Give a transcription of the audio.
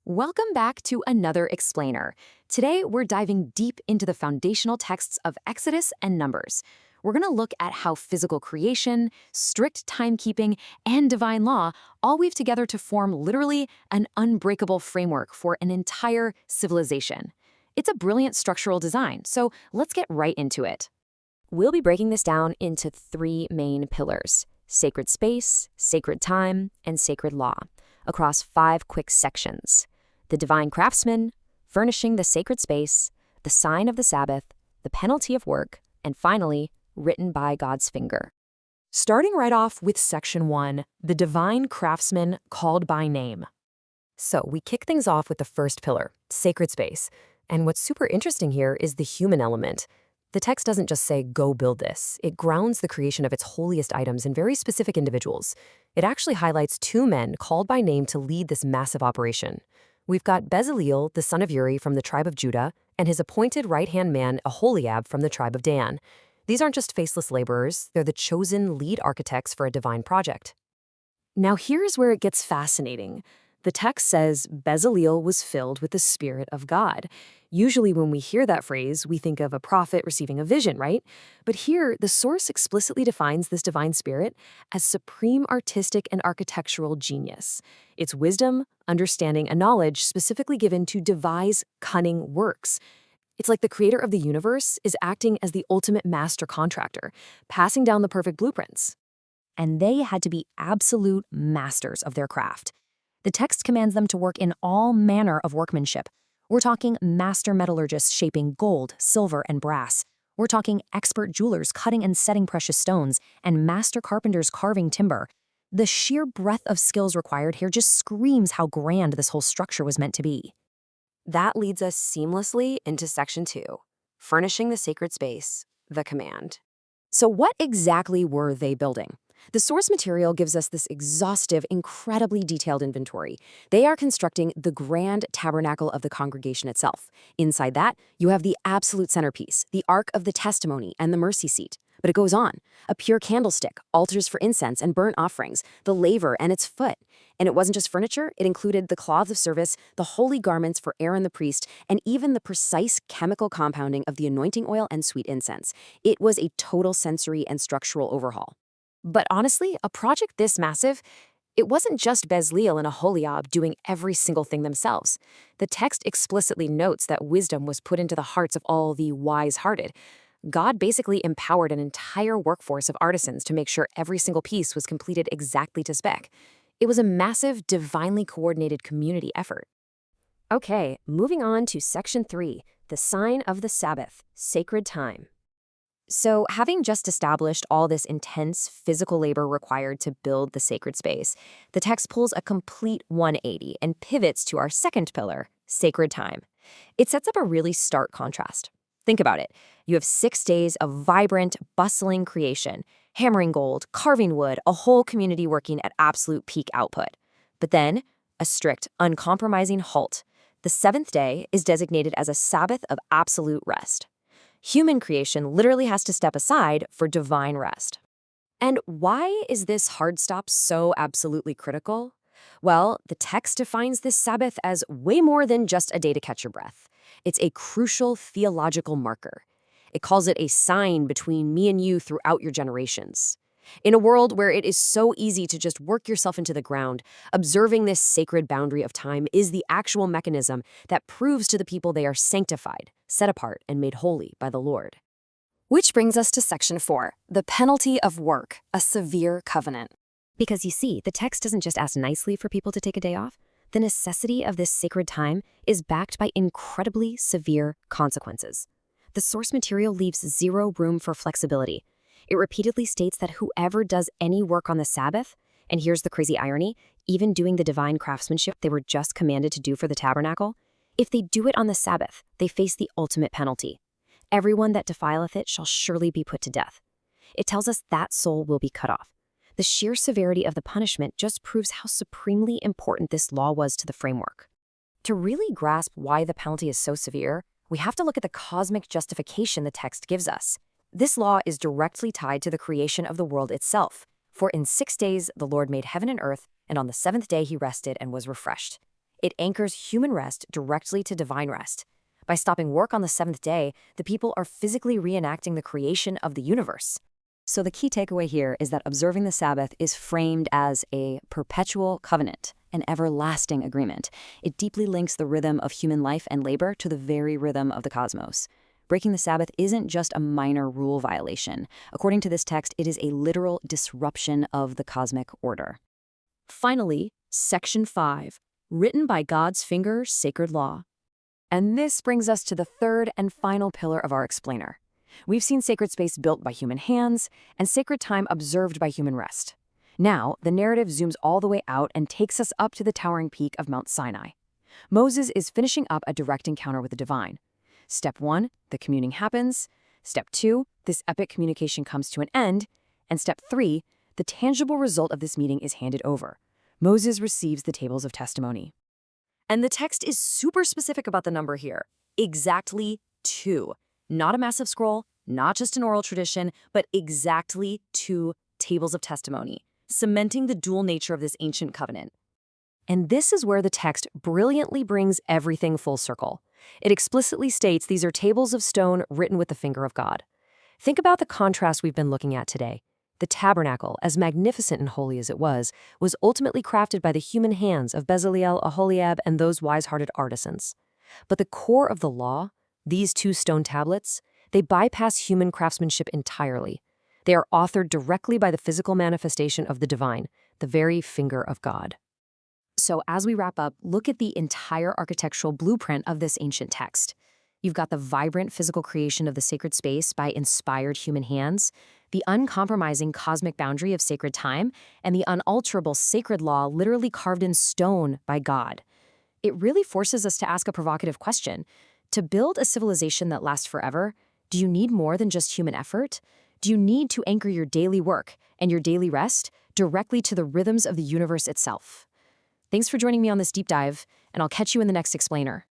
Welcome back to another explainer. Today, we're diving deep into the foundational texts of Exodus and Numbers. We're going to look at how physical creation, strict timekeeping, and divine law all weave together to form literally an unbreakable framework for an entire civilization. It's a brilliant structural design, so let's get right into it. We'll be breaking this down into three main pillars: sacred space, sacred time, and sacred law, across 5 quick sections: the divine craftsman, furnishing the sacred space, the sign of the Sabbath, the penalty of work, and finally, written by God's finger. Starting right off with section 1, the divine craftsman called by name. So we kick things off with the first pillar, sacred space. And what's super interesting here is the human element. The text doesn't just say, go build this. It grounds the creation of its holiest items in very specific individuals. It actually highlights 2 men called by name to lead this massive operation. We've got Bezaleel, the son of Uri from the tribe of Judah, and his appointed right-hand man, Aholiab, from the tribe of Dan. These aren't just faceless laborers, they're the chosen lead architects for a divine project. Now here's where it gets fascinating. The text says Bezaleel was filled with the Spirit of God. Usually when we hear that phrase, we think of a prophet receiving a vision, right? But here, the source explicitly defines this divine spirit as supreme artistic and architectural genius. It's wisdom, understanding, and knowledge specifically given to devise cunning works. It's like the creator of the universe is acting as the ultimate master contractor, passing down the perfect blueprints. And they had to be absolute masters of their craft. The text commands them to work in all manner of workmanship. We're talking master metallurgists shaping gold, silver, and brass. We're talking expert jewelers cutting and setting precious stones, and master carpenters carving timber. The sheer breadth of skills required here just screams how grand this whole structure was meant to be. That leads us seamlessly into section 2, furnishing the sacred space, the command. So what exactly were they building? The source material gives us this exhaustive, incredibly detailed inventory. They are constructing the grand tabernacle of the congregation itself. Inside that, you have the absolute centerpiece, the Ark of the Testimony and the mercy seat. But it goes on. A pure candlestick, altars for incense and burnt offerings, the laver and its foot. And it wasn't just furniture, it included the cloths of service, the holy garments for Aaron the priest, and even the precise chemical compounding of the anointing oil and sweet incense. It was a total sensory and structural overhaul. But honestly, a project this massive, it wasn't just Bezaleel and Aholiab doing every single thing themselves. The text explicitly notes that wisdom was put into the hearts of all the wise-hearted. God basically empowered an entire workforce of artisans to make sure every single piece was completed exactly to spec. It was a massive, divinely coordinated community effort. Okay, moving on to section 3, the sign of the Sabbath, sacred time. So, having just established all this intense physical labor required to build the sacred space, the text pulls a complete 180 and pivots to our second pillar, sacred time. It sets up a really stark contrast. Think about it. You have 6 days of vibrant, bustling creation, hammering gold, carving wood, a whole community working at absolute peak output. But then, a strict, uncompromising halt. The 7th day is designated as a Sabbath of absolute rest. Human creation literally has to step aside for divine rest. And why is this hard stop so absolutely critical? Well, the text defines this Sabbath as way more than just a day to catch your breath. It's a crucial theological marker. It calls it a sign between me and you throughout your generations. In a world where it is so easy to just work yourself into the ground, observing this sacred boundary of time is the actual mechanism that proves to the people they are sanctified, set apart, and made holy by the Lord. Which brings us to section 4, the penalty of work, a severe covenant. Because you see, the text doesn't just ask nicely for people to take a day off. The necessity of this sacred time is backed by incredibly severe consequences. The source material leaves zero room for flexibility. It repeatedly states that whoever does any work on the Sabbath, and here's the crazy irony, even doing the divine craftsmanship they were just commanded to do for the tabernacle, if they do it on the Sabbath, they face the ultimate penalty. Everyone that defileth it shall surely be put to death. It tells us that soul will be cut off. The sheer severity of the punishment just proves how supremely important this law was to the framework. To really grasp why the penalty is so severe, we have to look at the cosmic justification the text gives us. This law is directly tied to the creation of the world itself. For in 6 days the Lord made heaven and earth, and on the 7th day he rested and was refreshed. It anchors human rest directly to divine rest. By stopping work on the seventh day, the people are physically reenacting the creation of the universe. So the key takeaway here is that observing the Sabbath is framed as a perpetual covenant, an everlasting agreement. It deeply links the rhythm of human life and labor to the very rhythm of the cosmos. Breaking the Sabbath isn't just a minor rule violation. According to this text, it is a literal disruption of the cosmic order. Finally, Section 5, written by God's finger, sacred law. And this brings us to the third and final pillar of our explainer. We've seen sacred space built by human hands and sacred time observed by human rest. Now, the narrative zooms all the way out and takes us up to the towering peak of Mount Sinai. Moses is finishing up a direct encounter with the divine. Step 1, the communing happens. Step 2, this epic communication comes to an end. And Step 3, the tangible result of this meeting is handed over. Moses receives the tables of testimony. And the text is super specific about the number here. Exactly 2. Not a massive scroll, not just an oral tradition, but exactly 2 tables of testimony, cementing the dual nature of this ancient covenant. And this is where the text brilliantly brings everything full circle. It explicitly states these are tables of stone written with the finger of God. Think about the contrast we've been looking at today. The tabernacle, as magnificent and holy as it was ultimately crafted by the human hands of Bezaleel, Aholiab, and those wise-hearted artisans. But the core of the law, these 2 stone tablets, they bypass human craftsmanship entirely. They are authored directly by the physical manifestation of the divine, the very finger of God. So as we wrap up, look at the entire architectural blueprint of this ancient text. You've got the vibrant physical creation of the sacred space by inspired human hands, the uncompromising cosmic boundary of sacred time, and the unalterable sacred law literally carved in stone by God. It really forces us to ask a provocative question. To build a civilization that lasts forever, do you need more than just human effort? Do you need to anchor your daily work and your daily rest directly to the rhythms of the universe itself? Thanks for joining me on this deep dive, and I'll catch you in the next explainer.